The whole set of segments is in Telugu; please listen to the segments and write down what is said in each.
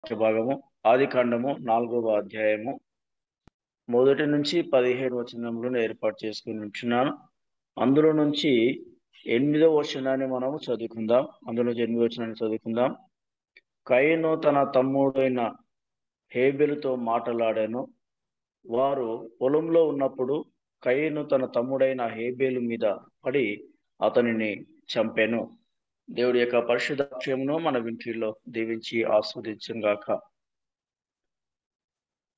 వాక్య భాగము ఆదికాండము 4వ అధ్యాయము 1 నుంచి 15 వచనములను ఏర్పాటు చేసుకుని ఉంటున్నాను. అందులో నుంచి 8వ వచనాన్ని మనము చదువుకుందాం. అందులో 8వ వచనాన్ని చదువుకుందాం. కయీను తన తమ్ముడైన హేబెలుతో మాటలాడాను. వారు పొలంలో ఉన్నప్పుడు కయీను తన తమ్ముడైన హేబెలు మీద పడి అతనిని చంపెను. దేవుడి యొక్క పరిశుద్ధ వాక్యమును మన వింటిలో దీవించి ఆస్వాదించుగాక.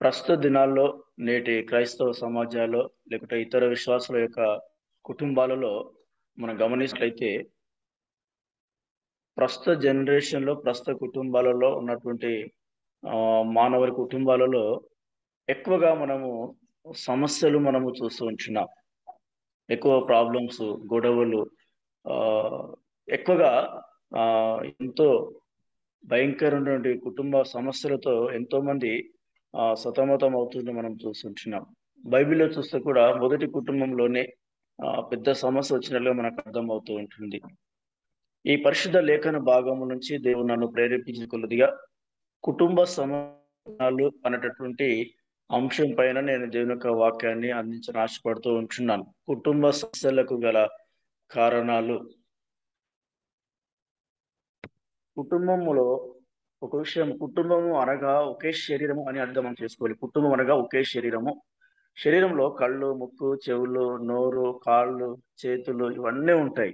ప్రస్తుత దినాల్లో నేటి క్రైస్తవ సమాజాల్లో లేకుంటే ఇతర విశ్వాసుల యొక్క కుటుంబాలలో మనం గమనించినట్లయితే ప్రస్తుత జనరేషన్లో ప్రస్తుత కుటుంబాలలో ఉన్నటువంటి మానవుల కుటుంబాలలో ఎక్కువగా మనము సమస్యలు మనము చూస్తూ ఉంటున్నాం. ఎక్కువ ప్రాబ్లమ్స్, గొడవలు ఎక్కువగా ఎంతో భయంకరమైనటువంటి కుటుంబ సమస్యలతో ఎంతో మంది సతమతం అవుతుంది మనం చూస్తుంటున్నాం. బైబిల్లో చూస్తే కూడా మొదటి కుటుంబంలోనే పెద్ద సమస్య వచ్చినట్లుగా మనకు అర్థం అవుతూ ఉంటుంది. ఈ పరిశుద్ధ లేఖన భాగము నుంచి దేవుడు నన్ను ప్రేరేపించిన కొలదిగా కుటుంబ సమస్యలు అనేటటువంటి అంశం పైన నేను దేవుని యొక్క వాక్యాన్ని అందించని ఆశపడుతూ ఉంటున్నాను. కుటుంబ సమస్యలకు గల కారణాలు. కుటుంబములో ఒక విషయం, కుటుంబము అనగా ఒకే శరీరము అని అర్థం మనం చేసుకోవాలి. కుటుంబం అనగా ఒకే శరీరము. శరీరంలో కళ్ళు, ముక్కు, చెవులు, నోరు, కాళ్ళు, చేతులు ఇవన్నీ ఉంటాయి.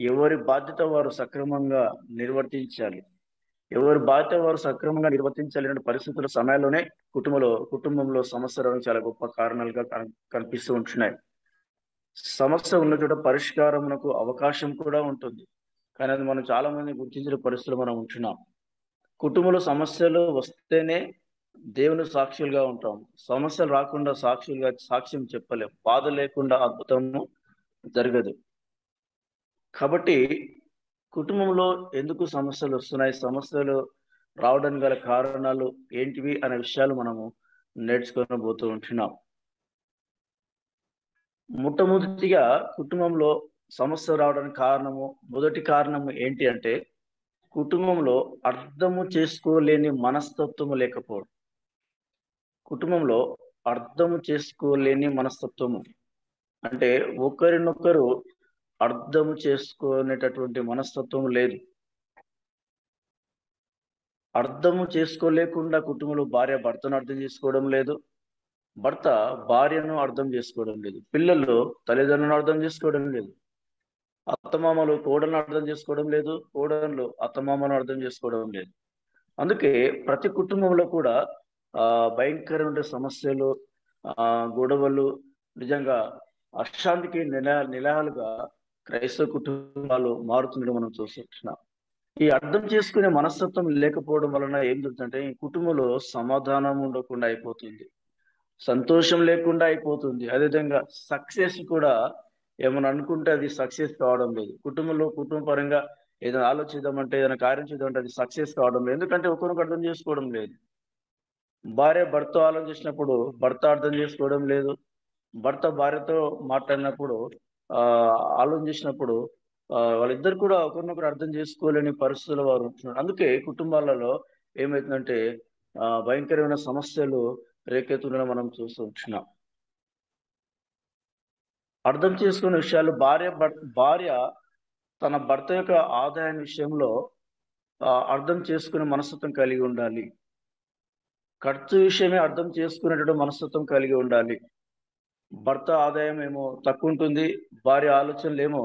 ఎవరి బాధ్యత వారు సక్రమంగా నిర్వర్తించాలి. ఎవరి బాధ్యత వారు సక్రమంగా నిర్వర్తించాలనే పరిస్థితుల సమయంలోనే కుటుంబంలో సమస్యలు చాలా గొప్ప కారణాలుగా కనిపిస్తూ ఉంటున్నాయి. సమస్య ఉన్న చోట పరిష్కారమునకు అవకాశం కూడా ఉంటుంది. కానీ అది మనం చాలా మంది గుర్తించిన పరిస్థితులు మనం ఉంటున్నాం. కుటుంబంలో సమస్యలు వస్తేనే దేవుని సాక్షులుగా ఉంటాం. సమస్యలు రాకుండా సాక్ష్యం చెప్పలేం. బాధ లేకుండా అద్భుతము జరగదు. కాబట్టి కుటుంబంలో ఎందుకు సమస్యలు వస్తున్నాయి, సమస్యలు రావడానికి గల కారణాలు ఏంటివి అనే విషయాలు మనము నేర్చుకొని పోతూ ఉంటున్నాం. మొట్టమొదటిగా కుటుంబంలో సమస్య రావడానికి మొదటి కారణము ఏంటి అంటే కుటుంబంలో అర్థము చేసుకోలేని మనస్తత్వము లేకపోవడం. కుటుంబంలో అర్థము చేసుకోలేని మనస్తత్వము అంటే ఒకరినొకరు అర్థము చేసుకునేటటువంటి మనస్తత్వం లేదు. అర్థము చేసుకోలేకుండా కుటుంబంలో భార్య భర్తను అర్థం చేసుకోవడం లేదు, భర్త భార్యను అర్థం చేసుకోవడం లేదు, పిల్లలు తల్లిదండ్రులను అర్థం చేసుకోవడం లేదు, అత్తమామలు కోడలను అర్థం చేసుకోవడం లేదు, కోడళ్ళు అత్తమామను అర్థం చేసుకోవడం లేదు. అందుకే ప్రతి కుటుంబంలో కూడా భయంకరమైన సమస్యలు, గొడవలు, నిజంగా అశాంతికి నిలయాలుగా క్రైస్తవ కుటుంబాలు మారుతుండడం మనం చూస్తున్నాం. ఈ అర్థం చేసుకునే మనస్తత్వం లేకపోవడం వలన ఏం జరుగుతుందంటే ఈ కుటుంబంలో సమాధానం ఉండకుండా అయిపోతుంది, సంతోషం లేకుండా అయిపోతుంది. అదేవిధంగా సక్సెస్ కూడా ఏమైనా అనుకుంటే అది సక్సెస్ కావడం లేదు. కుటుంబ పరంగా ఏదైనా ఆలోచిద్దామంటే, ఏదైనా కార్యం చేద్దామంటే అది సక్సెస్ కావడం లేదు. ఎందుకంటే ఒకరికి అర్థం చేసుకోవడం లేదు. భార్య భర్త ఆలోచించినప్పుడు భర్త అర్థం చేసుకోవడం లేదు, భర్త భార్యతో మాట్లాడినప్పుడు ఆలోచించినప్పుడు వాళ్ళిద్దరు కూడా ఒకరినొకరు అర్థం చేసుకోలేని పరిస్థితులు వారు ఉంటున్నారు. అందుకే కుటుంబాలలో ఏమవుతుందంటే భయంకరమైన సమస్యలు రేకెత్తుండడం మనం చూస్తూ ఉంటున్నాం. అర్థం చేసుకునే విషయాలు, భార్య తన భర్త యొక్క ఆదాయం విషయంలో అర్థం చేసుకునే మనస్తత్వం కలిగి ఉండాలి. ఖర్చు విషయమే అర్థం చేసుకునేటటువంటి మనస్తత్వం కలిగి ఉండాలి. భర్త ఆదాయం ఏమో తక్కువ ఉంటుంది, భార్య ఆలోచనలు ఏమో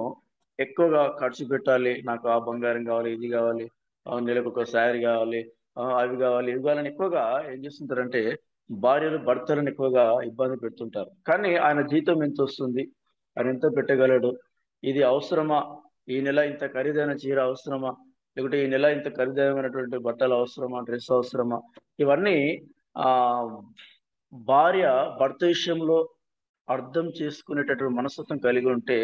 ఎక్కువగా ఖర్చు పెట్టాలి. నాకు ఆ బంగారం కావాలి, ఇది కావాలి, నెలకు ఒక శారీ కావాలి, అవి కావాలి, ఇవి కావాలని ఎక్కువగా ఏం చేస్తుంటారంటే భార్యలు భర్తలను ఎక్కువగా ఇబ్బంది పెడుతుంటారు. కానీ ఆయన జీతం ఎంత వస్తుంది, ఆయన ఎంత పెట్టగలడు, ఇది అవసరమా, ఈ నెల ఇంత ఖరీదైన చీర అవసరమా, లేకుంటే ఈ నెల ఇంత ఖరీదైనటువంటి బట్టలు అవసరమా, డ్రెస్ అవసరమా, ఇవన్నీ ఆ భార్య భర్త విషయంలో అర్థం చేసుకునేటటువంటి మనస్తత్వం కలిగి ఉంటే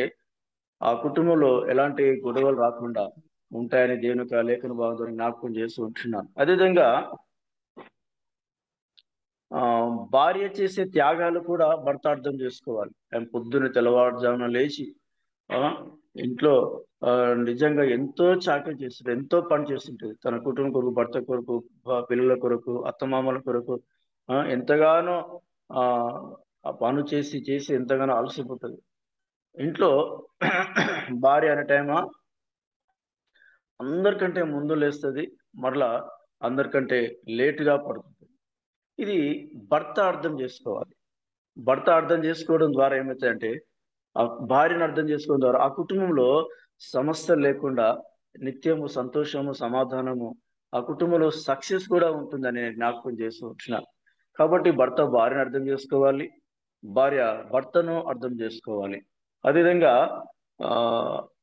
ఆ కుటుంబంలో ఎలాంటి గొడవలు రాకుండా ఉంటాయని దేవుని యొక్క లేఖన భాగం ద్వారా జ్ఞాపకం చేస్తూ ఉంటున్నాను. అదేవిధంగా భార్య చేసే త్యాగాలు కూడా భర్త అర్థం చేసుకోవాలి. ఆయన పొద్దున్న తెల్లవారుజామున లేచి ఇంట్లో నిజంగా ఎంతో చాకరీ చేస్తుంది, ఎంతో పని చేస్తుంటది. తన కుటుంబం కొరకు, భర్త కొరకు, పిల్లల కొరకు, అత్తమామల కొరకు ఎంతగానో ఆ ఆ పనులు చేసి చేసి ఎంతగానో అలసిపోతుంది. ఇంట్లో భార్య అనే టైమా అందరికంటే ముందు లేస్తుంది, మరలా అందరికంటే లేటుగా పడుతుంది. ఇది భర్త అర్థం చేసుకోవాలి. భర్త అర్థం చేసుకోవడం ద్వారా ఏమవుతాయంటే, ఆ భార్యను అర్థం చేసుకోవడం ద్వారా ఆ కుటుంబంలో సమస్య లేకుండా నిత్యము సంతోషము, సమాధానము, ఆ కుటుంబంలో సక్సెస్ కూడా ఉంటుందని నేను జ్ఞాపకం చేస్తూ వచ్చిన. కాబట్టి భర్త భార్యను అర్థం చేసుకోవాలి, భార్య భర్తను అర్థం చేసుకోవాలి. అదేవిధంగా ఆ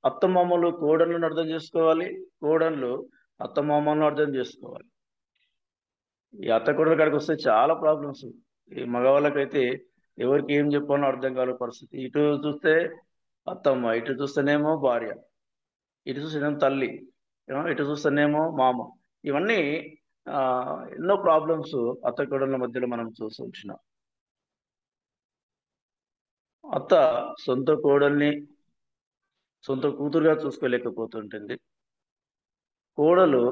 అత్తమామలు కోడళ్ళను అర్థం చేసుకోవాలి, కోడళ్ళు అత్తమామలను అర్థం చేసుకోవాలి. ఈ అత్త కోడల కాడికి వస్తే చాలా ప్రాబ్లమ్స్. ఈ మగవాళ్ళకైతే ఎవరికి ఏం చెప్పాలో అర్థం కాని పరిస్థితి. ఇటు చూస్తే అత్తమ్మ, ఇటు చూస్తేనేమో భార్య, ఇటు చూస్తేనేమో తల్లి, ఇటు చూస్తేనేమో మామ. ఇవన్నీ ఆ ఎన్నో ప్రాబ్లమ్స్ అత్త కోడళ్ళ మధ్యలో మనం చూసి వచ్చినాం. అత్త సొంత కోడల్ని సొంత కూతురుగా చూసుకోలేకపోతుంటుంది. కోడలు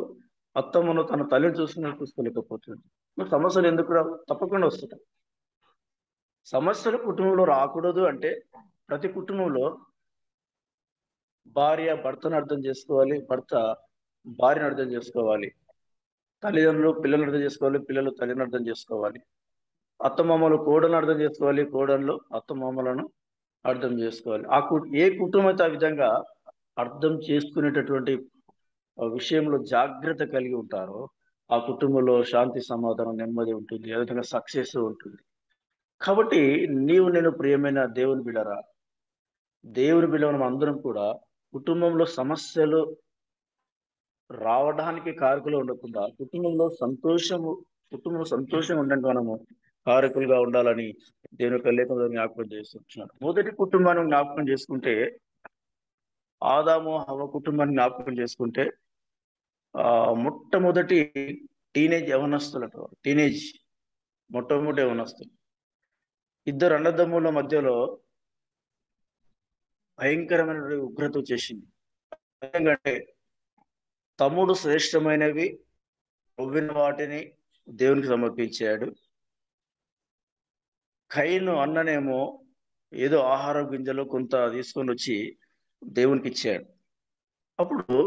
అత్తమ్మను తన తల్లిని చూసుకోలేకపోతుంది. మరి సమస్యలు ఎందుకు రావు? తప్పకుండా వస్తుంటాయి. సమస్యలు కుటుంబంలో రాకూడదు అంటే ప్రతి కుటుంబంలో భార్య భర్తను అర్థం చేసుకోవాలి, భర్త భార్యను అర్థం చేసుకోవాలి, తల్లిదండ్రులు పిల్లలను అర్థం చేసుకోవాలి, పిల్లలు తల్లిని అర్థం చేసుకోవాలి, అత్తమామలు కోడలను అర్థం చేసుకోవాలి, కోడళ్ళు అత్తమామలను అర్థం చేసుకోవాలి. ఏ కుటుంబం అయితే ఆ విధంగా అర్థం చేసుకునేటటువంటి విషయంలో జాగ్రత్త కలిగి ఉంటారో ఆ కుటుంబంలో శాంతి, సమాధానం, నెమ్మది ఉంటుంది. అదేవిధంగా సక్సెస్ ఉంటుంది. కాబట్టి నేను ప్రియమైన దేవుని బిడ్డరా, దేవుని బిడ్డ మనం అందరం కూడా కుటుంబంలో సమస్యలు రావడానికి కారకులు ఉండకుండా కుటుంబంలో సంతోషం ఉండడానికి మనము కారకులుగా ఉండాలని దేవుని యొక్క లేఖనంలో జ్ఞాపకం చేస్తున్నాడు. మొదటి కుటుంబాన్ని జ్ఞాపకం చేసుకుంటే, ఆదాము హవ్వ కుటుంబాన్ని జ్ఞాపకం చేసుకుంటే మొట్టమొదటి టీనేజ్ మొట్టమొదటి యవనస్తులు ఇద్దరు అన్నదమ్ముల మధ్యలో భయంకరమైన ఉగ్రత వచ్చేసింది. ఎందుకంటే తమ్ముడు శ్రేష్టమైనవి నవ్విన వాటిని దేవునికి సమర్పించాడు. కయీను అన్ననేమో ఏదో ఆహార గింజలో కొంత తీసుకొని వచ్చి దేవునికి ఇచ్చాడు. అప్పుడు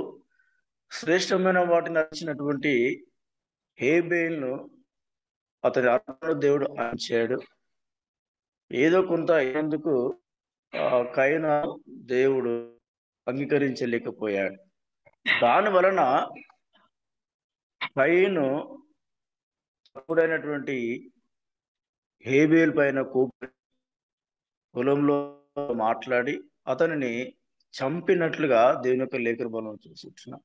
శ్రేష్టమైన వాటిని నచ్చినటువంటి హేబేల్ను అతని అర్పణ దేవుడు అంచాడు. ఏదో కొంత అయినందుకు కయీను దేవుడు అంగీకరించలేకపోయాడు. దాని వలన కయీను తప్పుడైనటువంటి హేబేల్ పైన పొలంలో మాట్లాడి అతనిని చంపినట్లుగా దేవుని యొక్క లేఖన బలం చూస్తున్నాం.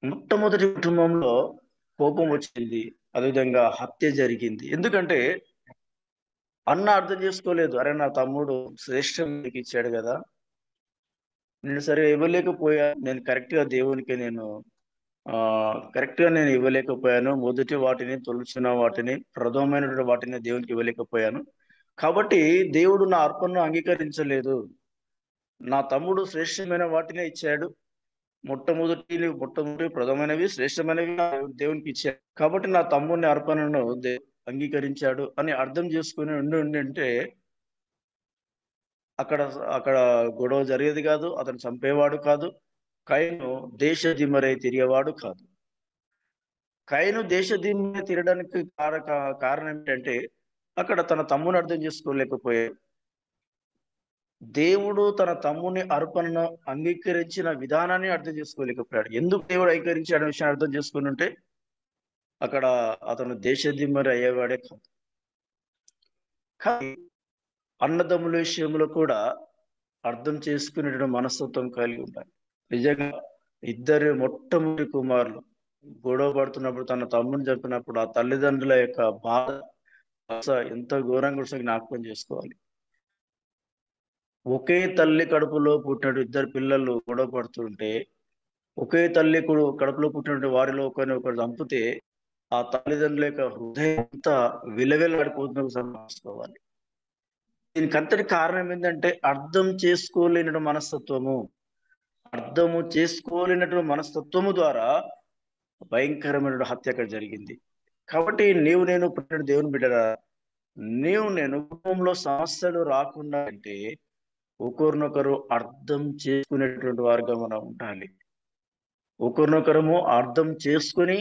మొట్టమొదటి కుటుంబంలో కోపం వచ్చింది, అదేవిధంగా హత్య జరిగింది. ఎందుకంటే అన్న అర్థం చేసుకోలేదు. అరే, నా తమ్ముడు శ్రేష్టం ఇచ్చాడు కదా, నేను సరిగా ఇవ్వలేకపోయా, నేను కరెక్ట్గా దేవునికి కరెక్ట్గా నేను ఇవ్వలేకపోయాను. మొదటి వాటిని, తొలిచిన వాటిని, ప్రథమమైనటువంటి వాటిని దేవునికి ఇవ్వలేకపోయాను. కాబట్టి దేవుడు నా అర్పణను అంగీకరించలేదు. నా తమ్ముడు శ్రేష్టమైన వాటినే ఇచ్చాడు, మొట్టమొదటి ప్రథమైనవి, శ్రేష్టమైనవి దేవునికి ఇచ్చాడు. కాబట్టి నా తమ్ముడిని అర్పణను అంగీకరించాడు అని అర్థం చేసుకుని ఉంటే అక్కడ గొడవ జరిగేది కాదు, అతను చంపేవాడు కాదు. కయీను దేశదిమ్మరై తిరిగేవాడు కాదు. కయీను దేశదిమ్మరై తిరగడానికి కారణం ఏంటంటే అక్కడ తన తమ్ముని అర్థం చేసుకోలేకపోయాడు. దేవుడు తన తమ్ముని అర్పణను అంగీకరించిన విధానాన్ని అర్థం చేసుకోలేకపోయాడు. ఎందుకు దేవుడు అంగీకరించాడు విషయాన్ని అర్థం చేసుకుని ఉంటే అక్కడ అతను దేశదిమ్మరి అయ్యేవాడే కాదు. కానీ అన్నదమ్ముల విషయంలో కూడా అర్థం చేసుకునే మనస్తత్వం కలిగి ఉండాలి. నిజంగా ఇద్దరు మొట్టమొదటి కుమారులు గొడవ పడుతున్నప్పుడు, తన తమ్ముని చెప్పినప్పుడు ఆ తల్లిదండ్రుల యొక్క బాధ ఎంత ఘోరంగా జ్ఞాపకం చేసుకోవాలి. ఒకే తల్లి కడుపులో పుట్టినట్టు ఇద్దరు పిల్లలు గొడవ పడుతుంటే, ఒకే తల్లి కడుపులో పుట్టినట్టు వారిలో ఒకరు చంపితే ఆ తల్లిదండ్రుల యొక్క హృదయం ఎంత విలవిలాడిపోతుందో సంభావించుకోవాలి. దీనికి అంతటి కారణం ఏంటంటే అర్థం చేసుకోలేని మనస్తత్వము. అర్థము చేసుకోలేనటువంటి మనస్తత్వము ద్వారా భయంకరమైన హత్య అక్కడ జరిగింది. కాబట్టి నేను పుట్టిన దేవుని బిడ్డరా, నేను కుటుంబంలో సమస్యలు రాకుండా అంటే ఒకరినొకరు అర్థం చేసుకునేటువంటి వారుగా మనం ఉండాలి. ఒకరినొకరము అర్థం చేసుకుని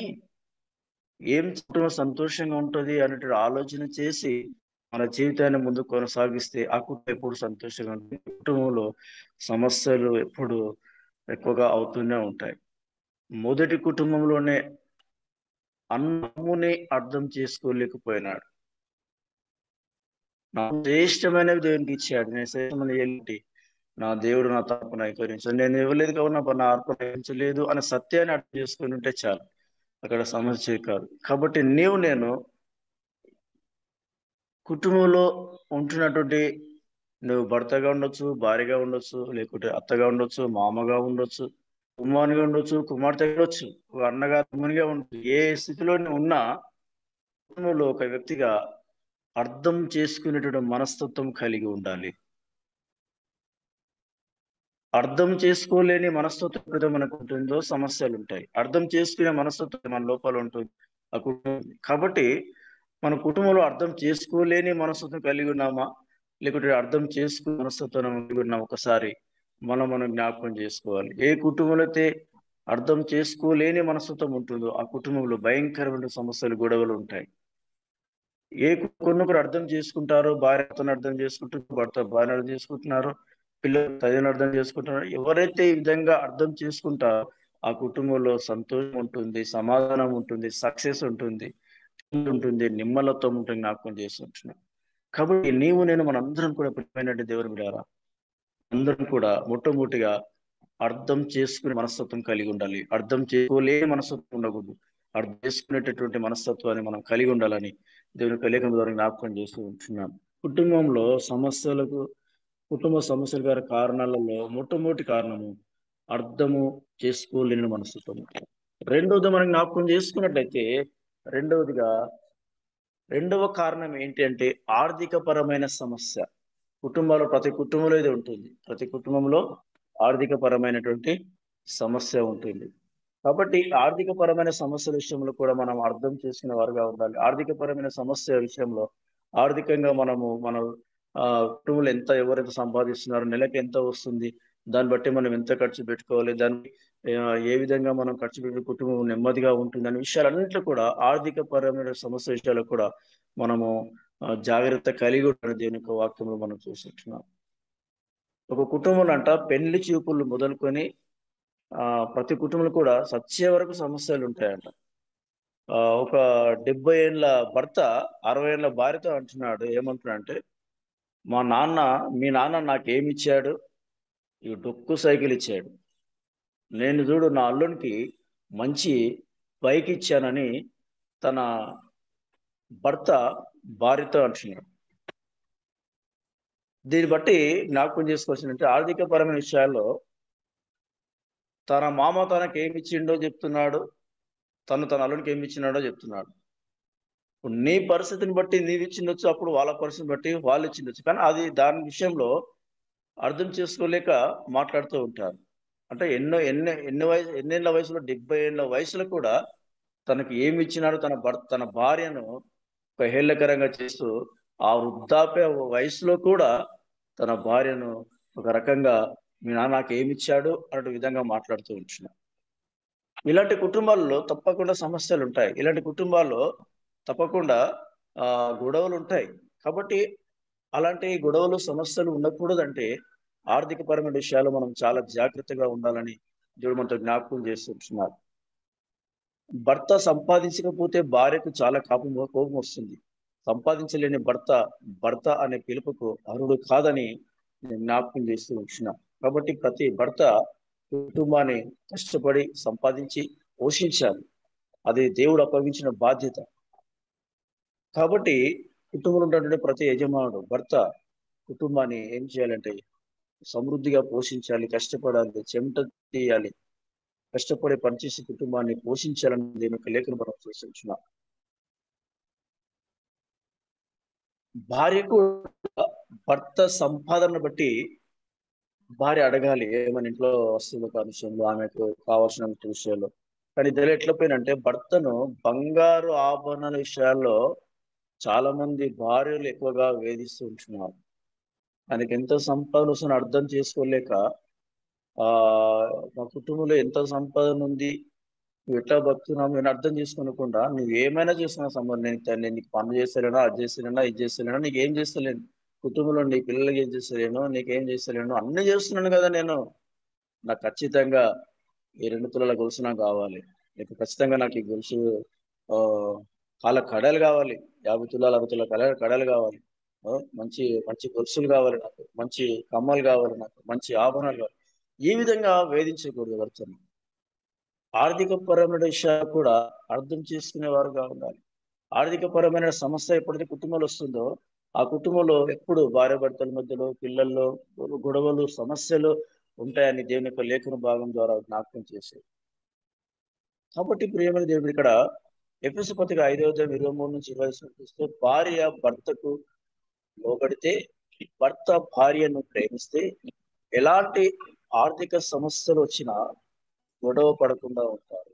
ఏం కుటుంబం సంతోషంగా ఉంటుంది అనేటువంటి ఆలోచన చేసి మన జీవితాన్ని ముందుకు కొనసాగిస్తే ఆ కుటుంబం ఎప్పుడు సంతోషంగా ఉంటుంది. కుటుంబంలో సమస్యలు ఎప్పుడు ఎక్కువగా అవుతూనే ఉంటాయి. మొదటి కుటుంబంలోనే అన్నముని అర్థం చేసుకోలేకపోయినాడు. నాకు శ్రేష్టమైనవి దేవునికి ఇచ్చాడు. నేను శ్రేష్టమైన ఏంటి, నా దేవుడు నా తరపున అంగీకరించాడు. నేను ఇవ్వలేదు కాబట్టి నా అర్పణ అంగీకరించలేదు అనే సత్యాన్ని అర్థం చేసుకుని ఉంటే చాలు, అక్కడ సమస్య కాదు. కాబట్టి నేను కుటుంబంలో ఉంటున్నటువంటి నువ్వు భర్తగా ఉండొచ్చు, భార్యగా ఉండొచ్చు, లేకుంటే అత్తగా ఉండొచ్చు, మామగా ఉండొచ్చు, కుమారునిగా ఉండొచ్చు, కుమార్తె ఉండొచ్చు, ఒక అన్నగా తమ్మునిగా ఉండొచ్చు. ఏ స్థితిలో నువ్వు ఉన్నా కుటుంబంలో ఒక వ్యక్తిగా అర్థం చేసుకునేటువంటి మనస్తత్వం కలిగి ఉండాలి. అర్థం చేసుకోలేని మనస్తత్వం ఎప్పుడైతే మనకు ఉంటుందో సమస్యలు ఉంటాయి. అర్థం చేసుకునే మనస్తత్వం మన లోపల ఉంటుంది ఆ కుటుంబం. కాబట్టి మన కుటుంబంలో అర్థం చేసుకోలేని మనస్తత్వం కలిగి ఉన్నామా, లేకుంటే అర్థం చేసుకునే మనస్తత్వం కలిగి ఉన్నామా, ఒకసారి మనం జ్ఞాపకం చేసుకోవాలి. ఏ కుటుంబంలో అయితే అర్థం చేసుకోలేని మనస్తత్వం ఉంటుందో ఆ కుటుంబంలో భయంకరమైన సమస్యలు, గొడవలు ఉంటాయి. కొన్నొకరు అర్థం చేసుకుంటారో, భార్య భర్తను అర్థం చేసుకుంటారు, భర్త భార్యను అర్థం చేసుకుంటున్నారు, పిల్లలు తల్లిని అర్థం చేసుకుంటున్నారు. ఎవరైతే ఈ విధంగా అర్థం చేసుకుంటారో ఆ కుటుంబంలో సంతోషం ఉంటుంది, సమాధానం ఉంటుంది, సక్సెస్ ఉంటుంది, ఉంటుంది, నిమ్మలత్వం ఉంటుంది, జ్ఞాపకం చేస్తుంటున్నాం. కాబట్టి నేను మనందరం కూడా ప్రియమైనటువంటి దేవుని బిడ్డలారా, అందరం కూడా మొట్టమొదటిగా అర్థం చేసుకునే మనస్తత్వం కలిగి ఉండాలి. అర్థం చేసుకోలేని మనస్తత్వం ఉండకూడదు. అర్థం చేసుకునేటటువంటి మనస్తత్వాన్ని మనం కలిగి ఉండాలని దేవుని లేఖనం ద్వారా జ్ఞాపకం చేస్తూ ఉంటున్నాను. కుటుంబంలో కుటుంబ సమస్యల గారి కారణాలలో మొట్టమొదటి కారణము అర్థము చేసుకోలేని మనస్తత్వం. రెండవది మనం జ్ఞాపకం చేసుకున్నట్లయితే రెండవ కారణం ఏంటి అంటే ఆర్థిక పరమైన సమస్య. ప్రతి కుటుంబంలో ఇది ఉంటుంది. ప్రతి కుటుంబంలో ఆర్థిక పరమైనటువంటి సమస్య ఉంటుంది. కాబట్టి ఆర్థిక పరమైన సమస్యల విషయంలో కూడా మనం అర్థం చేసుకునే వారుగా ఉండాలి. ఆర్థిక పరమైన సమస్య విషయంలో ఆర్థికంగా మన కుటుంబంలో ఎవరైతే సంపాదిస్తున్నారో, నెలకి ఎంత వస్తుంది, దాన్ని బట్టి మనం ఎంత ఖర్చు పెట్టుకోవాలి, దాన్ని ఏ విధంగా మనం ఖర్చు పెట్టి కుటుంబం నెమ్మదిగా ఉంటుంది అనే విషయాలన్నింటిలో కూడా ఆర్థిక పరమైన సమస్య విషయాలు కూడా మనము జాగ్రత్త కలిగి ఉండాలని దేవుని యొక్క వాక్యంలో మనం చూస్తున్నాం. ఒక కుటుంబంలో పెళ్లి చూపులు మొదలుకొని ప్రతి కుటుంబంలో కూడా సచ్చే వరకు సమస్యలు ఉంటాయంట. ఒక 70 ఏళ్ళ భర్త 60 ఏళ్ళ భార్యతో అంటున్నాడు, ఏమంటున్నాడంటే, మీ నాన్న నాకేమి ఇచ్చాడు? ఈ డొక్కు సైకిల్ ఇచ్చాడు. నేను చూడు నా అల్లునికి మంచి బైక్ ఇచ్చానని తన భర్త భార్యతో అంటున్నాడు. దీన్ని బట్టి జ్ఞాపకం చేసుకోవాల్సిందంటే ఆర్థిక పరమైన విషయాల్లో తన మామ తనకి ఏమి ఇచ్చిండో చెప్తున్నాడు, తన అల్లునికి ఏమి ఇచ్చినాడో చెప్తున్నాడు. ఇప్పుడు నీ పరిస్థితిని బట్టి నీది ఇచ్చిండొచ్చు, అప్పుడు వాళ్ళ పరిస్థితిని బట్టి వాళ్ళు ఇచ్చిండొచ్చు. కానీ అది దాని విషయంలో అర్థం చేసుకోలేక మాట్లాడుతూ ఉంటారు. అంటే ఎన్నేళ్ల వయసులో, 70 ఏళ్ల వయసులో కూడా తనకి ఏమి ఇచ్చినాడో తన భార్యను ఒక హేళనకరంగా చేస్తూ, ఆ వృద్ధాప్య వయసులో కూడా తన భార్యను ఒక రకంగా మీ నాన్న నాకు ఏమి ఇచ్చాడు అనే విధంగా మాట్లాడుతూ ఉంటున్నాడు. ఇలాంటి కుటుంబాల్లో తప్పకుండా సమస్యలు ఉంటాయి. ఇలాంటి కుటుంబాల్లో తప్పకుండా గొడవలు ఉంటాయి. కాబట్టి అలాంటి గొడవలు, సమస్యలు ఉండకూడదంటే ఆర్థిక పరమైన విషయాలు మనం చాలా జాగ్రత్తగా ఉండాలని దేవుడు మనతో జ్ఞాపకం చేస్తుంటున్నారు. భర్త సంపాదించకపోతే భార్యకు చాలా కోపం వస్తుంది. సంపాదించలేని భర్త అనే పిలుపుకు అర్హుడు కాదని నేను జ్ఞాపకం చేస్తూ ఉంటున్నా. కాబట్టి ప్రతి భర్త కుటుంబాన్ని కష్టపడి సంపాదించి పోషించాలి. అది దేవుడు అప్పగించిన బాధ్యత. కాబట్టి కుటుంబంలో ఉన్నటువంటి ప్రతి యజమానుడు, భర్త కుటుంబాన్ని ఏం చేయాలంటే సమృద్ధిగా పోషించాలి, కష్టపడాలి, చెమట తీయాలి, కష్టపడి పనిచేసి కుటుంబాన్ని పోషించాలని నేను ఒక లేఖను మనం చూస్తున్నాం. భార్యకు భర్త సంపాదన బట్టి భార్య అడగాలి ఏమని, ఇంట్లో వస్తువుల విషయంలో, ఆమెకు కావాల్సిన విషయాల్లో. కానీ ఇద్దరు ఎట్లా పోయినంటే, భర్తను బంగారు ఆభరణాల విషయాల్లో చాలా మంది భార్యలు ఎక్కువగా వేధిస్తూ ఉంటున్నారు. ఆయనకి ఎంత సంపాదన వస్తుందో అర్థం చేసుకోలేక, ఆ మా కుటుంబంలో ఎంత సంపాదన ఉంది, నువ్వు ఎట్లా బతుకున్నావు నేను అర్థం చేసుకోనకుండా, నువ్వు ఏమైనా చేస్తున్నా సంబంధం, నేను నీకు పనులు చేస్తలేనా, అది చేస్తలేనా, ఇది చేస్తలేనా, నీకు ఏం చేస్తలేను, కుటుంబంలో నీ పిల్లలకి ఏం చేస్తలేను, నీకేం చేస్తలేను, అన్ని చేస్తున్నాను కదా నేను. నాకు ఖచ్చితంగా ఈ 2 తులాల గొలుసు నాకు కావాలి. నీకు ఖచ్చితంగా నాకు ఈ గొలుసు ఆ కాళ్ళ కడాలు కావాలి. 50 తులాలు 60 తులాల కడాలు కావాలి. మంచి మంచి గొలుసులు కావాలి నాకు, మంచి కమ్మలు కావాలి నాకు, మంచి ఆభరణాలు కావాలి. ఈ విధంగా వేధించకూడదు భర్తను. ఆర్థిక పరమైన విషయాలు కూడా అర్థం చేసుకునేవారుగా ఉండాలి. ఆర్థిక పరమైన సమస్య ఎప్పుడైతే కుటుంబంలో వస్తుందో, ఆ కుటుంబంలో ఎప్పుడు భార్యాభర్తల మధ్యలో, పిల్లల్లో గొడవలు, సమస్యలు ఉంటాయని దేవుని యొక్క లేఖన భాగం ద్వారా జ్ఞాపకం చేశారు. కాబట్టి ప్రియమైన దేవుడు ఇక్కడ ఎఫెసు పత్రిక 5:23-20 చూస్తే, భార్య భర్తకు లోబడితే, భర్త భార్యను ప్రేమిస్తే, ఎలాంటి ఆర్థిక సమస్యలు వచ్చినా గొడవ పడకుండా ఉంటారు.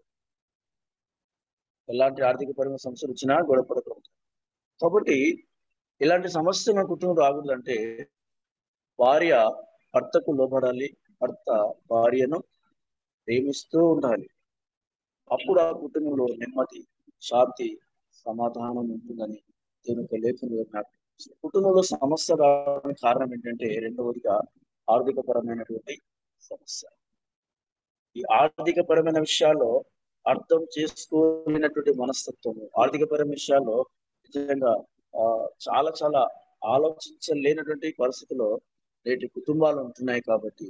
ఎలాంటి ఆర్థిక పరమైన సమస్యలు వచ్చినా గొడవ పడకుండా ఉంటారు. కాబట్టి ఇలాంటి సమస్య మన కుటుంబం రాకూడదంటే, భార్య భర్తకు లోబడాలి, భర్త భార్యను ప్రేమిస్తూ ఉండాలి. అప్పుడు ఆ కుటుంబంలో నెమ్మది, శాంతి, సమాధానం ఉంటుందని దేవుని యొక్క లేఖనంలో జ్ఞాపకం చేస్తుంది. కుటుంబంలో సమస్య రావడానికి కారణం ఏంటంటే, రెండవదిగా ఆర్థిక పరమైనటువంటి సమస్య. ఈ ఆర్థిక పరమైన విషయాల్లో అర్థం చేసుకోలేనటువంటి మనస్తత్వము, ఆర్థిక పరమైన విషయాల్లో నిజంగా చాలా చాలా ఆలోచించలేనటువంటి పరిస్థితిలో నేటి కుటుంబాలు ఉంటున్నాయి. కాబట్టి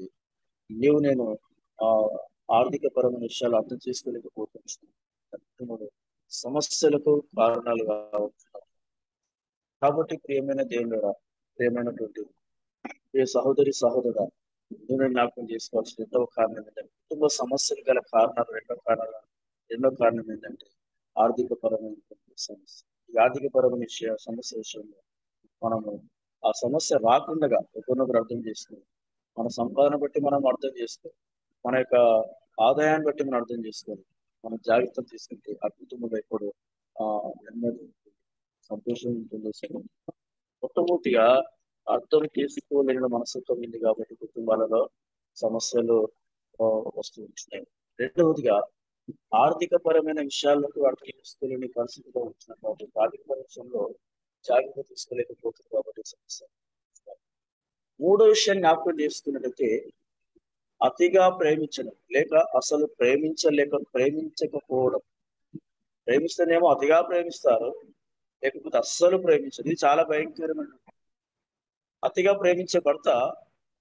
నేను ఆ ఆర్థిక పరమైన విషయాలు అర్థం చేసుకోలేకపోతున్నాను, సమస్యలకు కారణాలు కావచ్చు. కాబట్టి ప్రియమైన దేవుడా, ప్రియమైనటువంటి ప్రియ సహోదరి సహోదర, నేను జ్ఞాపకం చేసుకోవాల్సిన రెండవ కారణం ఏంటంటే, కుటుంబ సమస్యలు గల కారణాలు రెండో కారణం ఏంటంటే ఆర్థిక పరమైనటువంటి సమస్య. ఈ ఆర్థిక పరమైన సమస్య విషయంలో మనము ఆ సమస్య రాకుండా ఒకరినొకరు అర్థం చేసుకుని, మన సంపాదన బట్టి మనం అర్థం చేసుకొని, మన యొక్క ఆదాయాన్ని బట్టి మనం అర్థం చేసుకొని, మనం జాగ్రత్తలు తీసుకుంటే ఆ కుటుంబంలో ఎప్పుడు నెమ్మది, సంతోషం ఉంటుంది. మొట్టమొదటిగా అర్థం చేసుకోలేని మనస్తత్వం ఉంది కాబట్టి కుటుంబాలలో సమస్యలు వస్తూ ఉంటున్నాయి. రెండవదిగా ఆర్థిక పరమైన విషయాలకు అర్థం చేసుకోలేని పరిస్థితిలో ఉంటున్నాం కాబట్టి, ఆర్థిక పర విషయంలో జాగ్రత్త తీసుకోలేకపోతుంది కాబట్టి సమస్య. మూడో విషయాన్ని జ్ఞాపకం చేసుకున్నట్టయితే, అతిగా ప్రేమించడం, లేక అసలు ప్రేమించకపోవడం. ప్రేమిస్తేనేమో అతిగా ప్రేమిస్తారు, లేకపోతే అస్సలు ప్రేమించదు. ఇది చాలా భయంకరమైన. అతిగా ప్రేమించే భర్త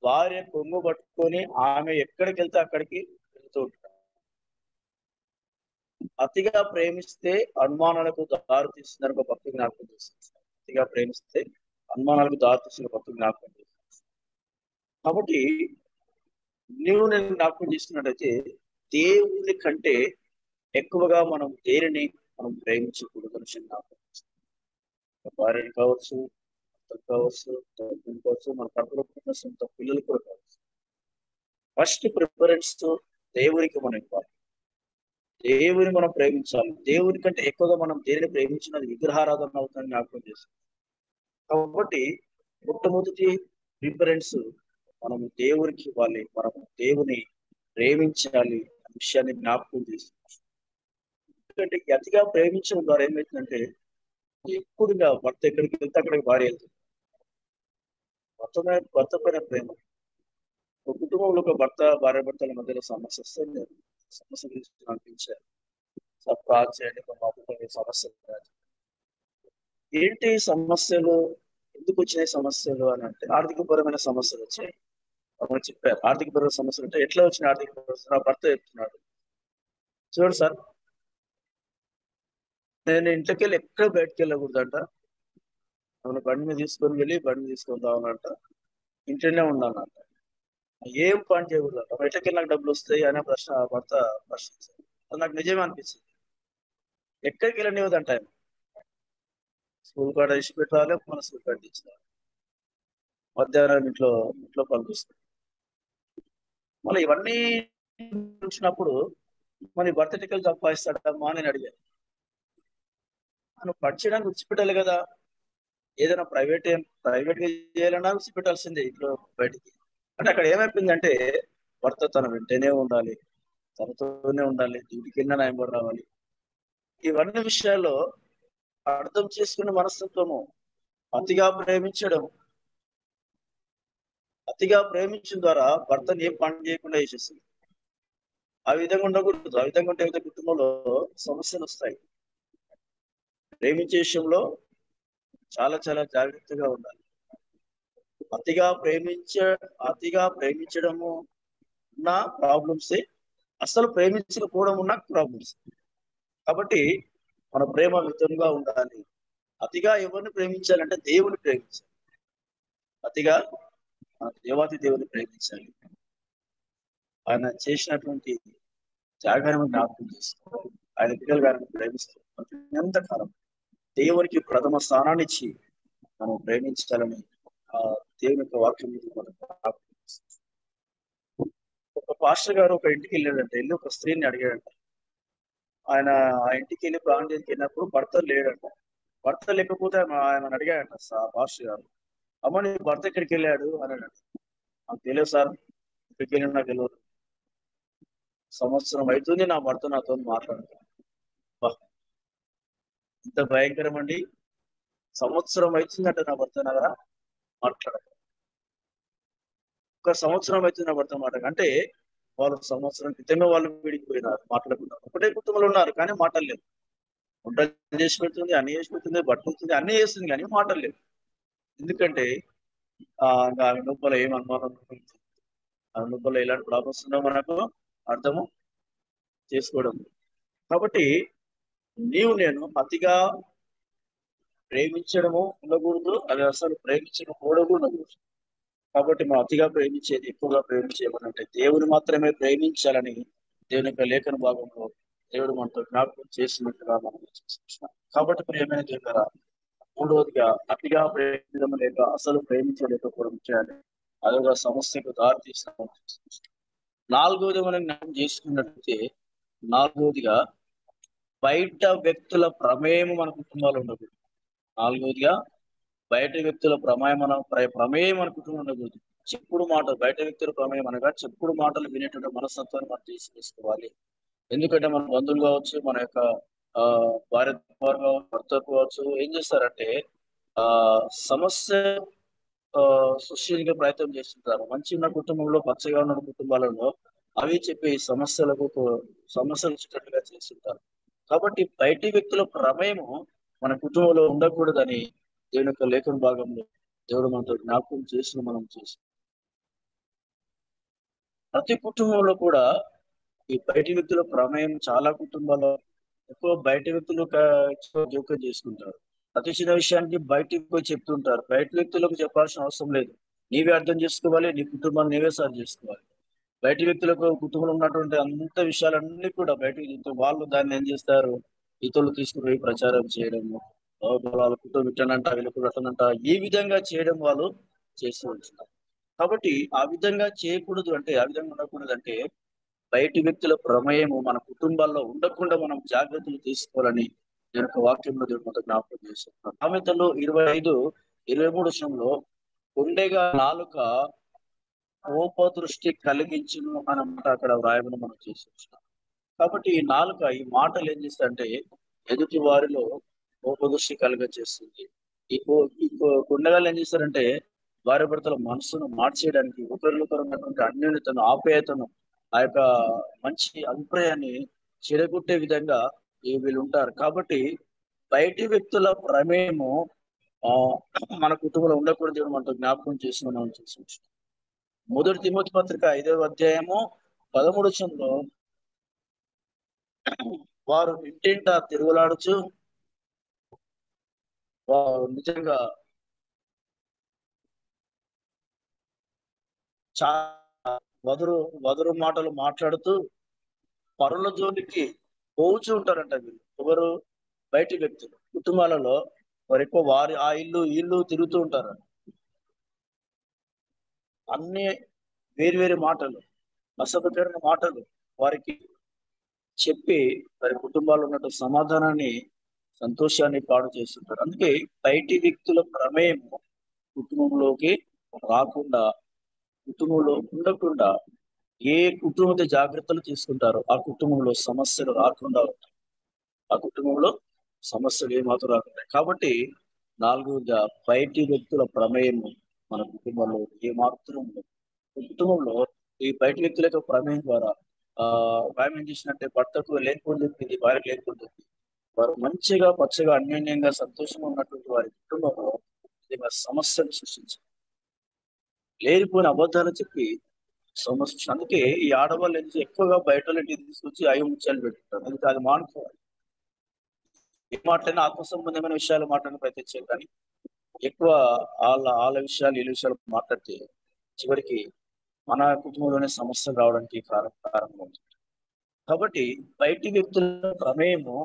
భార్య కొంగు పట్టుకొని ఆమె ఎక్కడికి వెళ్తే అక్కడికి వెళ్తూ ఉంటాడు. అతిగా ప్రేమిస్తే అనుమానాలకు దారి తీస్తుందని ఒక భక్తి జ్ఞాపకం చేస్తుంది. అతిగా ప్రేమిస్తే అనుమానాలకు దారి తీస్తున్న భక్తి జ్ఞాపకం చేస్తుంది. కాబట్టి నేను జ్ఞాపకం చేసుకున్నట్టయితే, దేవుని కంటే ఎక్కువగా మనం దేనిని మనం ప్రేమించకూడదని జ్ఞాపకం చేస్తాం. భార్యని కావచ్చు, కావచ్చు, కావచ్చు, మన కడుపులో పుట్టిన సొంత పిల్లలు కూడా కావచ్చు. ఫస్ట్ ప్రిఫరెన్స్ దేవునికి మనం ఇవ్వాలి. దేవుని మనం ప్రేమించాలి. దేవుని కంటే ఎక్కువగా మనం దేనిని ప్రేమించినది విగ్రహారాధన అవుతుందని జ్ఞాపకం చేస్తాం. కాబట్టి మొట్టమొదటి ప్రిఫరెన్స్ మనం దేవునికి ఇవ్వాలి. మనం దేవుని ప్రేమించాలి అనే విషయాన్ని జ్ఞాపకం చేస్తున్నాం. ఎందుకంటే అతిగా ప్రేమించడం ద్వారా ఏమవుతుందంటే, ఎప్పుడుగా భర్త ఎక్కడికి వెళ్తే అక్కడికి భార్య వెళ్తుంది. భర్త పైన ప్రేమ. ఒక కుటుంబంలో ఒక భార్య భర్తల మధ్యలో సమస్య వస్తే, సమస్య గురించి అనిపించారు సమస్య ఏంటి సమస్యలు, ఎందుకు వచ్చినాయి సమస్యలు అని అంటే, ఆర్థిక పరమైన సమస్యలు వచ్చాయి. మనం చెప్పారు ఆర్థిక పరమైన సమస్యలు అంటే ఎట్లా వచ్చిన ఆర్థిక సమస్యలు. నా భర్త చెప్తున్నాడు, చూడు సార్, నేను ఇంట్లోకి వెళ్ళి ఎక్కడ బయటకు వెళ్ళకూడదంట, నన్ను బండి మీద తీసుకొని రావాలంట, ఇంట్లోనే ఉండాలంట, ఏం పని చేయకూడదంట, బయటకు వెళ్ళి నాకు డబ్బులు వస్తాయి అనే భర్త ప్రశ్నించారు. అది నాకు నిజమే అనిపించింది. ఎక్కడికి వెళ్ళనివ్వదంట ఆయన. స్కూల్ కాడ ఇచ్చి పెట్టాలి, మన స్కూల్ కాడ ఇచ్చాలి. మధ్యాహ్నం ఇంట్లో ఇంట్లో పంపిస్తాడు. మళ్ళీ ఇవన్నీ చూసినప్పుడు మరి భర్త టికెట్ సంపాదిస్తాడమ్మా అని నేను అడిగాను. నువ్వు పని చేయడానికి విడిచిపెట్టాలి కదా, ఏదైనా ప్రైవేట్ గా చేయాలన్నా విడిచిపెట్టాల్సిందే ఇంట్లో బయటికి. అంటే అక్కడ ఏమైపోయిందంటే భర్త తన వెంటనే ఉండాలి, తనతోనే ఉండాలి, డ్యూటీకి వెళ్ళినా నా వెంబడి రావాలి. ఇవన్నీ విషయాల్లో అర్థం చేసుకున్న మనస్తత్వము, అతిగా ప్రేమించడం, అతిగా ప్రేమించడం ద్వారా భర్తని ఏం పని చేయకుండా చేసేస్తుంది. ఆ విధంగా ఉండకూడదు. ఆ విధంగా ఉంటే ఏదైతే కుటుంబంలో సమస్యలు వస్తాయి. ప్రేమించే విషయంలో చాలా చాలా జాగ్రత్తగా ఉండాలి. అతిగా అతిగా ప్రేమించడము ఉన్న ప్రాబ్లమ్స్, అసలు ప్రేమించకపోవడం ఉన్న ప్రాబ్లమ్స్. కాబట్టి మన ప్రేమ మితంగా ఉండాలి. అతిగా ఎవరిని ప్రేమించాలంటే దేవుని ప్రేమించాలి. అతిగా మన దేవాతి దేవుని ప్రేమించాలి. ఆయన చేసినటువంటి త్యాగాన్ని జ్ఞాపకం చేస్తూ ఆయన బిడ్డలు గారిని ప్రేమిస్తూ ఎంతకాలం దేవునికి ప్రథమ స్థానాన్ని ఇచ్చి మనం ప్రేమించాలని ఆ దేవుని యొక్క వాక్యం మీద మనం జ్ఞాపకం చేస్తాం. ఒక పాస్టర్ గారు ఒక ఇంటికి వెళ్ళాడంటే, వెళ్ళి ఒక స్త్రీని అడిగాడంట. ఆయన ఆ ఇంటికి వెళ్ళి ప్రాణం చేతికి వెళ్ళినప్పుడు భర్త లేడంట. భర్త లేకపోతే ఆయన అడిగాడంట పాస్టర్ గారు, అమ్మ నీ భర్త ఎక్కడికి వెళ్ళాడు అని అన్నాడు. నాకు తెలియదు సార్, ఎక్కడికి వెళ్ళి నాకు తెలియదు, సంవత్సరం అవుతుంది నా భర్త నాతో మాట్లాడతాను. ఇంత భయంకరం అండి. సంవత్సరం అవుతుందంటే నా భర్త నా మాట్లాడదు. ఒక సంవత్సరం అవుతుంది నా భర్త మాట అంటే వాళ్ళు సంవత్సరం క్రితమే వాళ్ళు విడిపోయినారు, మాట్లాడకుండా. ఒకటే కుటుంబంలో ఉన్నారు కానీ మాటలు లేవు. వంటలు చేసి పెడుతుంది, అన్ని చేసి పెడుతుంది, బట్టలుతుంది, అన్ని చేస్తుంది కానీ మాటలు లేవు. ఎందుకంటే ఆమె లోపల ఏం అనుమానం, ఆమె లోపల ఎలాంటి ప్రాబ్లమ్స్ ఉందో మనకు అర్థము చేసుకోవడం. కాబట్టి నేను అతిగా ప్రేమించడము ఉండకూడదు, అది అసలు ప్రేమించడం కూడా ఉండకూడదు. కాబట్టి మనం అతిగా ప్రేమించేది, ఎక్కువగా ప్రేమించేయమనంటే దేవుని మాత్రమే ప్రేమించాలని దేవుని యొక్క లేఖన భాగంలో దేవుడు మనతో జ్ఞాపకం చేసినట్టుగా మనం చూస్తున్నాం. కాబట్టి ప్రియమైన దేవుడా, మూడవదిగా అతిగా ప్రేమించడం లేక అసలు ప్రేమించలేకపోవడం చేయాలి. అదొక సమస్యకు దారి తీసిన. నాలుగవది మనం జ్ఞాపకం చేసుకున్నట్లయితే, నాలుగవదిగా బయట వ్యక్తుల ప్రమేయం మన కుటుంబాలు ఉండకూడదు. నాలుగవదిగా బయట వ్యక్తుల ప్రమేయం మన కుటుంబం ఉండకూడదు. చెప్పుడు మాటలు, బయట వ్యక్తుల ప్రమేయం అనగా చెప్పుడు మాటలు వినేటువంటి మనస్తత్వాన్ని మనం తీసుకోవాలి. ఎందుకంటే మన బంధువులు కావచ్చు, మన యొక్క ఆ భార్య భర్త కావచ్చు, ఏం చేస్తారంటే ఆ సమస్య సృష్టించే ప్రయత్నం చేస్తుంటారు. మంచి ఉన్న కుటుంబంలో, పచ్చగా ఉన్న కుటుంబాలలో అవి చెప్పి సమస్యలు వచ్చేటట్టుగా చేస్తుంటారు. కాబట్టి బయటి వ్యక్తుల ప్రమేయము మన కుటుంబంలో ఉండకూడదని దేవుని యొక్క లేఖన భాగంలో దేవుడు మనతో జ్ఞాపకం చేసిన మనం చేసి, ప్రతి కుటుంబంలో కూడా ఈ బయటి వ్యక్తుల ప్రమేయం చాలా కుటుంబాల్లో ఎక్కువ బయట వ్యక్తులు జోక్యం చేసుకుంటారు. ప్రతి చిన్న విషయానికి బయటికి పోయి చెప్తుంటారు. బయట వ్యక్తులకు చెప్పాల్సిన అవసరం లేదు. నీవే అర్థం చేసుకోవాలి, నీ కుటుంబాన్ని నీవే సరి చేసుకోవాలి. బయట వ్యక్తులకు కుటుంబంలో ఉన్నటువంటి అంత విషయాలన్నీ కూడా బయటకు వాళ్ళు దాన్ని ఏం చేస్తారు, ఇతరులు తీసుకుపోయి ప్రచారం చేయడము, వాళ్ళ కుటుంబం ఇట్టనంట, వీళ్ళ కుటుంబం ఈ విధంగా చేయడం వాళ్ళు చేస్తూ ఉంటున్నారు. కాబట్టి ఆ విధంగా చేయకూడదు అంటే, ఆ విధంగా ఉండకూడదు అంటే బయటి వ్యక్తుల ప్రమేయము మన కుటుంబాల్లో ఉండకుండా మనం జాగ్రత్తలు తీసుకోవాలని నేను ఒక వాక్యంలో దేవుడు మొదటి జ్ఞాపకం చేస్తున్నాను. సామెతలు 25:23 ఉండేగా నాలుక కోపదృష్టి కలిగించును అన్నమాట అక్కడ వ్రాయమని మనం చేసి వచ్చినాం. కాబట్టి ఈ నాలుక, ఈ మాటలు ఏం చేస్తాయంటే ఎదుటి వారిలో కోపదృష్టి చేస్తుంది. కుండగాలు ఏం చేస్తారంటే భార్య భర్తల మనసును మార్చేయడానికి, ఒకరికొకరు ఉన్నటువంటి అన్యోన్యతను, ఆప్యాయతను, ఆ యొక్క మంచి అభిప్రాయాన్ని చెడగొట్టే విధంగా వీళ్ళు ఉంటారు. కాబట్టి బయటి వ్యక్తుల ప్రమేయము ఆ మన కుటుంబంలో ఉండకూడదు మనతో జ్ఞాపకం చేసి మనం చూసి మొదటి తిమోతి పత్రిక 5:13 వారు ఇంటింటా తిరుగులాడుచు నిజంగా చాలా వదురు మాటలు మాట్లాడుతూ పరుల జోలికి పోవచ్చు ఉంటారంట వీళ్ళు. ఎవరు? బయటి వ్యక్తులు. కుటుంబాలలో వారు ఎక్కువ ఆ ఇల్లు తిరుగుతూ ఉంటారు. అన్ని వేరు మాటలు, అసభ్యకరమైన మాటలు వారికి చెప్పి వారి కుటుంబాల్లో ఉన్న సమాధానాన్ని, సంతోషాన్ని పాడు చేస్తుంటారు. అందుకే బయటి వ్యక్తుల ప్రమేయం కుటుంబంలోకి రాకుండా, కుటుంబంలో ఉండకుండా ఏ కుటుంబం అయితే జాగ్రత్తలు తీసుకుంటారో ఆ కుటుంబంలో సమస్యలు రాకుండా ఉంటాయి. ఆ కుటుంబంలో సమస్యలు ఏమాత్రం రాకుండా. కాబట్టి నాలుగోదిగా బయటి వ్యక్తుల ప్రమేయం మన కుటుంబంలో ఏమాత్రం ఉండదు. కుటుంబంలో ఈ బయట వ్యక్తుల యొక్క ప్రమేయం ద్వారా ఆమె ఏం చేసినట్టే భర్తకు లేనిపోని చెప్పింది, భార్యకు లేనిపోని చెప్పింది. వారు మంచిగా పచ్చగా అన్యోన్యంగా సంతోషంగా ఉన్నటువంటి వారి కుటుంబంలో నిజంగా సమస్యలు సృష్టించారు. లేనిపోని అబద్ధాలు చెప్పి సమస్య. అందుకే ఈ ఆడవాళ్ళు ఎక్కువగా బయట ఇంటికి తీసుకొచ్చి ముత్యాలు పెట్టుకుంటారు. అందుకే అది మానుకోవాలి. ఏ మాట్లాడినా ఆత్మ సంబంధమైన విషయాలు మాట్లాడిన ప్రయత్నించారు, కానీ ఎక్కువ వాళ్ళ విషయాలు వీళ్ళ విషయాలు మాట్లాడితే చివరికి మన కుటుంబంలోనే సమస్యలు రావడానికి కారణం అవుతుంది. కాబట్టి బయటి వ్యక్తుల ప్రమేయము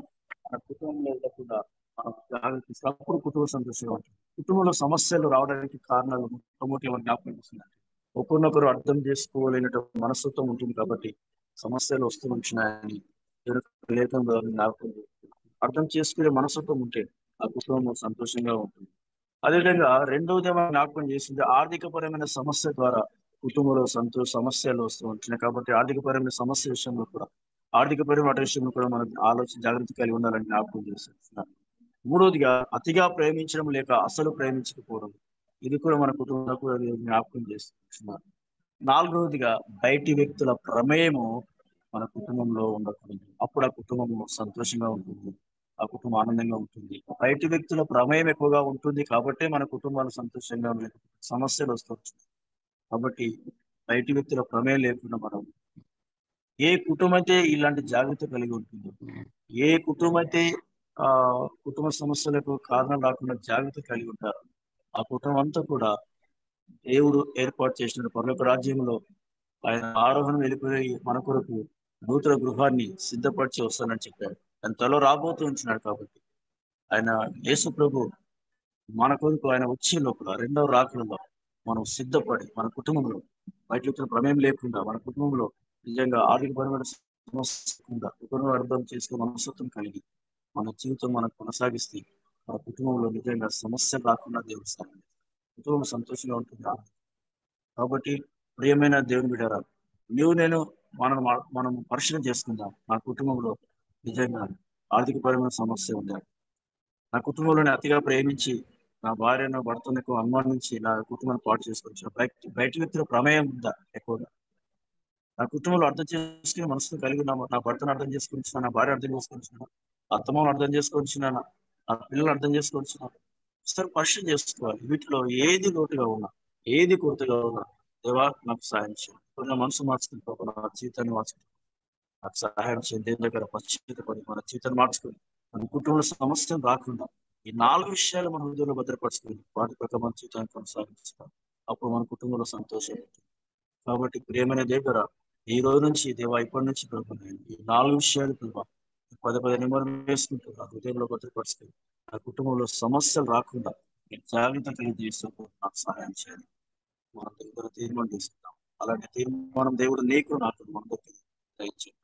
మన కుటుంబంలో ఉండకుండా మనం జాగ్రత్త తీసుకోవాలి. అప్పుడు కుటుంబ సంతోషంగా ఉంటుంది. కుటుంబంలో సమస్యలు రావడానికి కారణాలు మొట్టమొదటి ఎవరు జ్ఞాపకం చేస్తున్నారు, ఒకరినొకరు అర్థం చేసుకోలేనటువంటి మనస్తత్వం ఉంటుంది. కాబట్టి సమస్యలు వస్తూ ఉంటున్నాయని లేఖంలో జ్ఞాపకం చేస్తున్నారు. అర్థం చేసుకునే మనస్తత్వం ఉంటే ఆ కుటుంబం సంతోషంగా ఉంటుంది. అదేవిధంగా రెండవది ఏమైనా జ్ఞాపకం చేసింది, ఆర్థికపరమైన సమస్య ద్వారా కుటుంబంలో సమస్యలు వస్తూ ఉంటున్నాయి. కాబట్టి ఆర్థికపరమైన సమస్య విషయంలో కూడా, ఆర్థికపరమైన విషయంలో కూడా మనం జాగ్రత్త కలిగి ఉండాలని జ్ఞాపకం చేస్తున్నారు. మూడవదిగా అతిగా ప్రేమించడం లేక అసలు ప్రేమించకపోవడం, ఇది కూడా మన కుటుంబంలో జ్ఞాపకం చేస్తున్నారు. నాలుగవదిగా బయటి వ్యక్తుల ప్రమేయము మన కుటుంబంలో ఉండకూడదు. అప్పుడు ఆ కుటుంబం సంతోషంగా ఉంటుంది, ఆ కుటుంబం ఆనందంగా ఉంటుంది. బయటి వ్యక్తుల ప్రమేయం ఎక్కువగా ఉంటుంది కాబట్టి మన కుటుంబాలు సంతోషంగా ఉన్నాయి. సమస్యలు వస్తవచ్చు. కాబట్టి బయటి వ్యక్తుల ప్రమేయం లేకుండా మనం, ఏ కుటుంబం అయితే ఇలాంటి జాగ్రత్త కలిగి ఉంటుందో, ఏ కుటుంబం అయితే ఆ కుటుంబ సమస్యలకు కారణం రాకుండా జాగ్రత్త కలిగి ఉంటారో, ఆ కుటుంబం అంతా కూడా దేవుడు ఏర్పాటు చేసిన పరలోక రాజ్యంలో ఆయన ఆరోహణ వెళ్ళిపోయి మన కొరకు నూతన గృహాన్ని సిద్ధపరిచి వస్తానని చెప్పాడు. ఆయన త్వరలో రాబోతూ ఉంటున్నాడు. కాబట్టి ఆయన యేసు ప్రభు మన కొరకు ఆయన వచ్చే లోపల రెండవ రాకడలో మనం సిద్ధపడి మన కుటుంబంలో బయట వ్యక్తుల ప్రమేయం లేకుండా మన కుటుంబంలో నిజంగా ఆర్థికపరమైన సమస్య లేకుండా ఒకరిని అర్థం చేసుకుని మనస్తత్వం కలిగి మన జీవితం మనం కొనసాగిస్తే మన కుటుంబంలో నిజంగా సమస్య రాకుండా దేవుడు సాయం చేస్తాడు. కుటుంబం సంతోషంగా ఉంటుంది. కాబట్టి ప్రియమైన దేవుని బిడ్డరా, నేను మనం పరిశీలన చేసుకుందాం. నా కుటుంబంలో నిజంగా ఆర్థికపరమైన సమస్య ఉంది. నా కుటుంబంలోని అతిగా ప్రేమించి నా భార్యను భర్తను అనుమానించి నా కుటుంబాన్ని పాటు చేసుకోవచ్చు. బయట వ్యక్తుల ప్రమేయం ఉందా ఎక్కువగా? నా కుటుంబంలో అర్థం చేసుకుని మనసును కలిగి ఉన్నాము. నా భర్తను అర్థం చేసుకొని, నా భార్య అర్థం చేసుకొని, అత్తమ్మను అర్థం చేసుకొని, నా పిల్లలు అర్థం చేసుకొని ఒకసారి పరిశీలన చేసుకోవాలి. వీటిలో ఏది లోటుగా ఉన్నా, ఏది కొరతగా ఉన్నా, దేవా నాకు సహాయం చేయాలి. నా మనసు మార్చుకుంటా, నా జీవితాన్ని మార్చుకుంటా, నాకు సహాయం చేయండి. దేవుని దగ్గర పశ్చాత్తపడి మన జీవితాన్ని మార్చుకొని మన కుటుంబంలో సమస్యలు రాకుండా ఈ నాలుగు విషయాలు మన హృదయంలో భద్రపరచుకొని వాటి ప్రకారం మన జీవితాన్ని కొనసాగిస్తాం. అప్పుడు మన కుటుంబంలో సంతోషం ఉంటుంది. కాబట్టి ప్రియమైన దగ్గర ఈ రోజు నుంచి దేవా, ఇప్పటి నుంచి ఈ నాలుగు విషయాలు ప్రభావ పదే నిమ్మరం వేసుకుంటూ నా హృదయంలో భద్రపరుచుకొని నా కుటుంబంలో సమస్యలు రాకుండా నేను జాగ్రత్త కలిగి చేస్తూ నాకు సహాయం చేయాలి. మనం దగ్గర తీర్మానం తీసుకుంటాం. అలాంటి తీర్మానం దేవుడు నీకు నాకు అందరికీ దయచేయండి.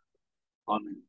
ఆమేన్.